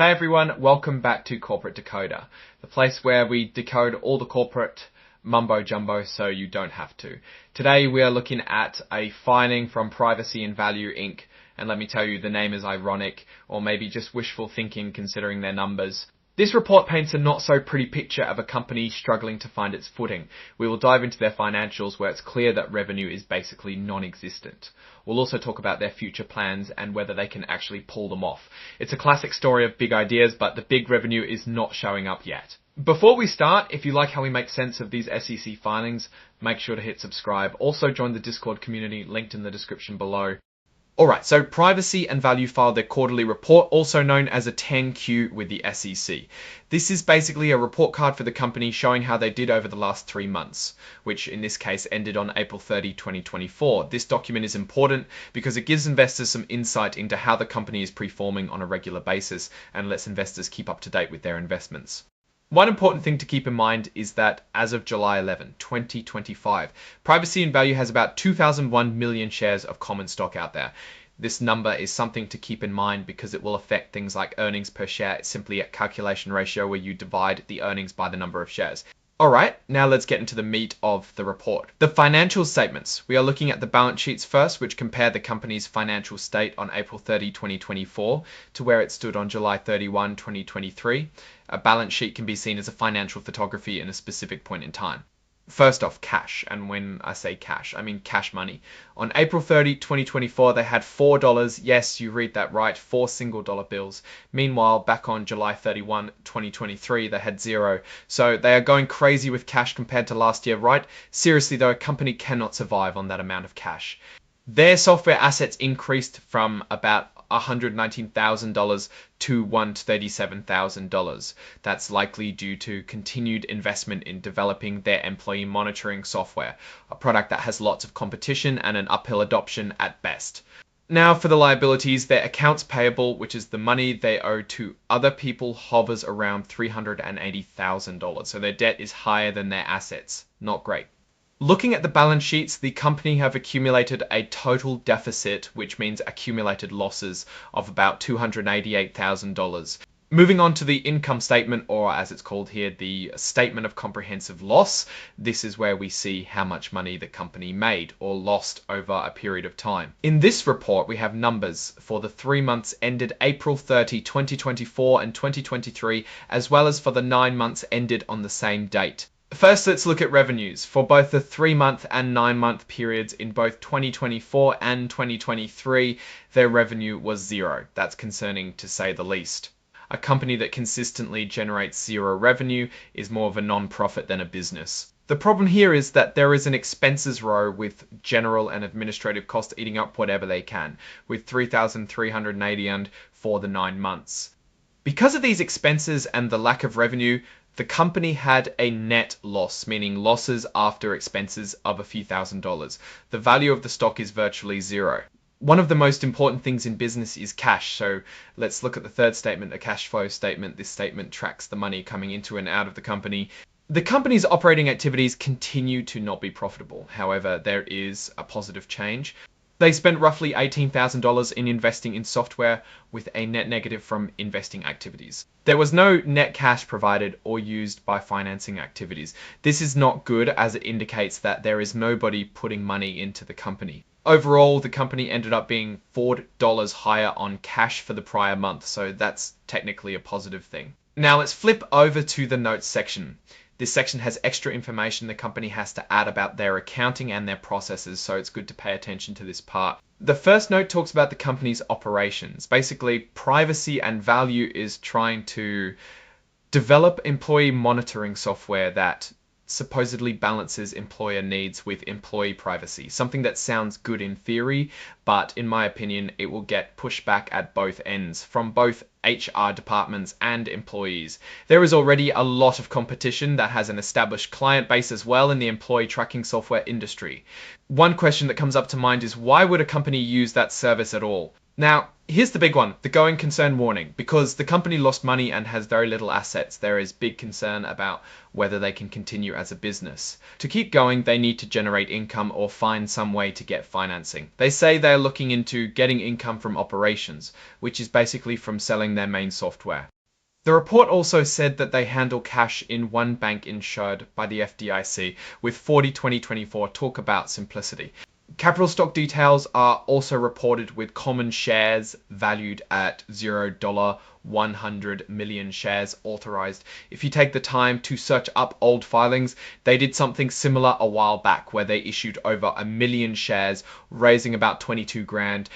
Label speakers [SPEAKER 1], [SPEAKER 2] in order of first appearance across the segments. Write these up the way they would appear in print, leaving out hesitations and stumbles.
[SPEAKER 1] Hey everyone, welcome back to Corporate Decoder, the place where we decode all the corporate mumbo jumbo so you don't have to. Today we are looking at a filing from Privacy and Value Inc. And let me tell you, the name is ironic, or maybe just wishful thinking considering their numbers. This report paints a not so pretty picture of a company struggling to find its footing. We will dive into their financials where it's clear that revenue is basically non-existent. We'll also talk about their future plans and whether they can actually pull them off. It's a classic story of big ideas, but the big revenue is not showing up yet. Before we start, if you like how we make sense of these SEC filings, make sure to hit subscribe. Also join the Discord community linked in the description below. Alright, so Privacy and Value filed their quarterly report, also known as a 10Q with the SEC. This is basically a report card for the company showing how they did over the last 3 months, which in this case ended on April 30, 2024. This document is important because it gives investors some insight into how the company is performing on a regular basis and lets investors keep up to date with their investments. One important thing to keep in mind is that as of July 11, 2025, Privacy and Value has about 2001 million shares of common stock out there. This number is something to keep in mind because it will affect things like earnings per share. It's simply a calculation ratio where you divide the earnings by the number of shares. Alright, now let's get into the meat of the report. The financial statements. We are looking at the balance sheets first, which compare the company's financial state on April 30, 2024 to where it stood on July 31, 2023. A balance sheet can be seen as a financial photography in a specific point in time. First off, cash. And when I say cash, I mean cash money. On April 30, 2024, they had $4. Yes, you read that right, 4 single dollar bills. Meanwhile, back on July 31, 2023, they had 0. So they are going crazy with cash compared to last year, right? Seriously though, a company cannot survive on that amount of cash. Their software assets increased from about $119,000 to $137,000. That's likely due to continued investment in developing their employee monitoring software, a product that has lots of competition and an uphill adoption at best. Now for the liabilities, their accounts payable, which is the money they owe to other people, hovers around $380,000. So their debt is higher than their assets. Not great. Looking at the balance sheets, the company have accumulated a total deficit, which means accumulated losses of about $288,000. Moving on to the income statement, or as it's called here, the statement of comprehensive loss. This is where we see how much money the company made or lost over a period of time. In this report, we have numbers for the 3 months ended April 30, 2024 and 2023, as well as for the 9 months ended on the same date. First, let's look at revenues. For both the 3-month and 9-month periods in both 2024 and 2023, their revenue was 0. That's concerning to say the least. A company that consistently generates 0 revenue is more of a non-profit than a business. The problem here is that there is an expenses row with general and administrative costs eating up whatever they can, with $3,380 for the 9 months. Because of these expenses and the lack of revenue, the company had a net loss, meaning losses after expenses of a few $1,000s. The value of the stock is virtually 0. One of the most important things in business is cash. So let's look at the third statement, a cash flow statement. This statement tracks the money coming into and out of the company. The company's operating activities continue to not be profitable. However, there is a positive change. They spent roughly $18,000 in investing in software with a net negative from investing activities. There was no net cash provided or used by financing activities. This is not good as it indicates that there is nobody putting money into the company. Overall, the company ended up being $4 higher on cash for the prior month, so that's technically a positive thing. Now let's flip over to the notes section. This section has extra information the company has to add about their accounting and their processes, so it's good to pay attention to this part. The first note talks about the company's operations. Basically, Privacy and Value is trying to develop employee monitoring software that supposedly balances employer needs with employee privacy. Something that sounds good in theory, but in my opinion, it will get pushback at both ends, from both HR departments and employees. There is already a lot of competition that has an established client base as well in the employee tracking software industry. One question that comes up to mind is, why would a company use that service at all? Now, here's the big one, the going concern warning. Because the company lost money and has very little assets, there is big concern about whether they can continue as a business. To keep going, they need to generate income or find some way to get financing. They say they're looking into getting income from operations, which is basically from selling their main software. The report also said that they handle cash in one bank insured by the FDIC, with 40/20/24 talk about simplicity. Capital stock details are also reported with common shares valued at $0, 100 million shares authorized. If you take the time to search up old filings, they did something similar a while back where they issued over 1 million shares, raising about 22 grand.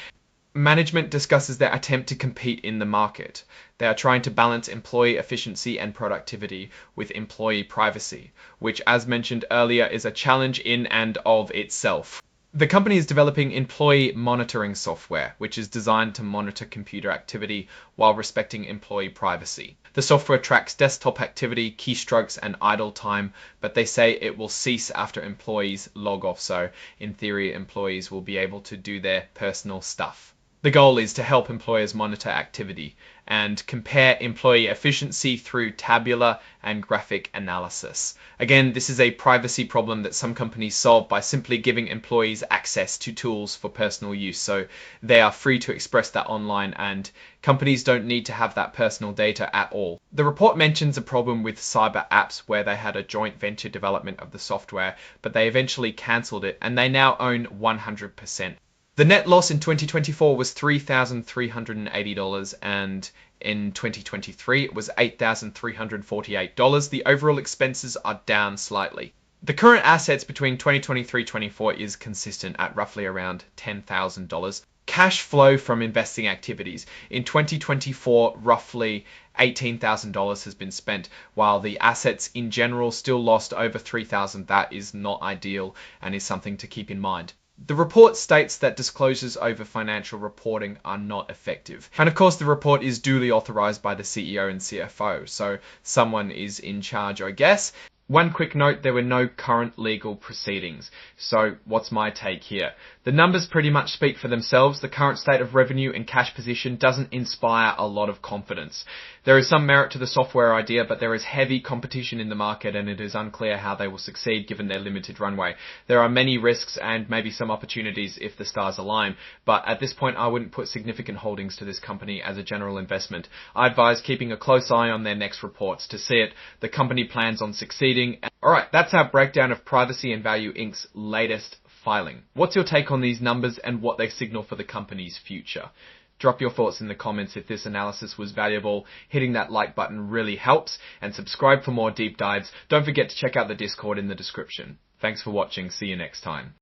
[SPEAKER 1] Management discusses their attempt to compete in the market. They are trying to balance employee efficiency and productivity with employee privacy, which, as mentioned earlier, is a challenge in and of itself. The company is developing employee monitoring software, which is designed to monitor computer activity while respecting employee privacy. The software tracks desktop activity, keystrokes, and idle time, but they say it will cease after employees log off, so in theory, employees will be able to do their personal stuff. The goal is to help employers monitor activity and compare employee efficiency through tabular and graphic analysis. Again, this is a privacy problem that some companies solve by simply giving employees access to tools for personal use, so they are free to express that online and companies don't need to have that personal data at all. The report mentions a problem with cyber apps where they had a joint venture development of the software, but they eventually cancelled it and they now own 100%. The net loss in 2024 was $3,380 and in 2023 it was $8,348. The overall expenses are down slightly. The current assets between 2023-24 is consistent at roughly around $10,000. Cash flow from investing activities. In 2024, roughly $18,000 has been spent, while the assets in general still lost over $3,000. That is not ideal and is something to keep in mind. The report states that disclosures over financial reporting are not effective. And of course, the report is duly authorized by the CEO and CFO, so someone is in charge, I guess. One quick note, there were no current legal proceedings. So what's my take here? The numbers pretty much speak for themselves. The current state of revenue and cash position doesn't inspire a lot of confidence. There is some merit to the software idea, but there is heavy competition in the market and it is unclear how they will succeed given their limited runway. There are many risks and maybe some opportunities if the stars align, but at this point I wouldn't put significant holdings to this company as a general investment. I advise keeping a close eye on their next reports to see it. The company plans on succeeding. Alright, that's our breakdown of Privacy and Value Inc.'s latest filing. What's your take on these numbers and what they signal for the company's future? Drop your thoughts in the comments if this analysis was valuable. Hitting that like button really helps, and subscribe for more deep dives. Don't forget to check out the Discord in the description. Thanks for watching. See you next time.